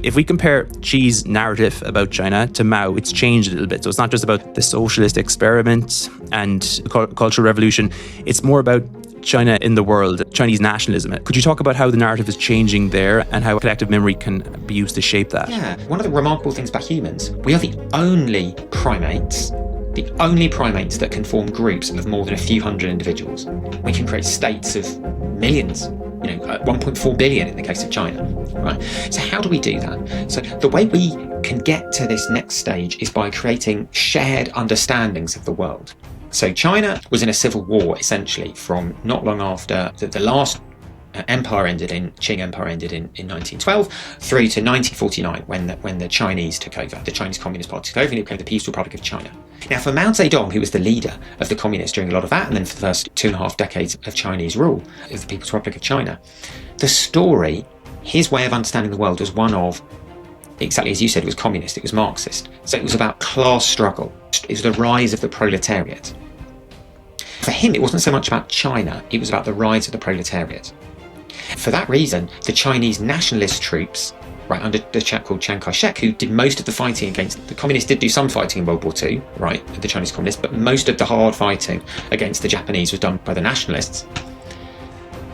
If we compare Xi's narrative about China to Mao, it's changed a little bit. So it's not just about the socialist experiment and cultural revolution. It's more about China in the world, Chinese nationalism. Could you talk about how the narrative is changing there and how collective memory can be used to shape that? Yeah, one of the remarkable things about humans, we are the only primates that can form groups of more than a few hundred individuals. We can create states of millions, 1.4 billion in the case of China, right? So how do we do that? So the way we can get to this next stage is by creating shared understandings of the world. So China was in a civil war, essentially, from not long after the last empire ended Qing Empire ended in 1912 through to 1949 when the Chinese took over, the Chinese Communist Party took over and it became the People's Republic of China. Now for Mao Zedong, who was the leader of the communists during a lot of that, and then for the first 2.5 decades of Chinese rule of the People's Republic of China, the story, his way of understanding the world was one of, exactly as you said, it was communist, it was Marxist. So it was about class struggle. It was the rise of the proletariat. For him, it wasn't so much about China, it was about the rise of the proletariat. For that reason, the Chinese nationalist troops, right, under the chap called Chiang Kai-shek, who did most of the fighting against the communists, did do some fighting in World War II, right, the Chinese communists, but most of the hard fighting against the Japanese was done by the nationalists.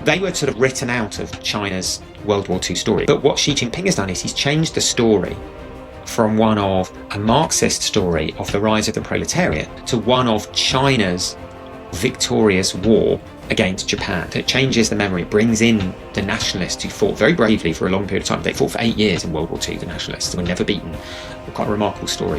They were sort of written out of China's World War II story. But what Xi Jinping has done is he's changed the story from one of a Marxist story of the rise of the proletariat to one of China's victorious war against Japan. It changes the memory, brings in the nationalists who fought very bravely for a long period of time. They fought for 8 years in World War II, the nationalists were never beaten. Quite a remarkable story.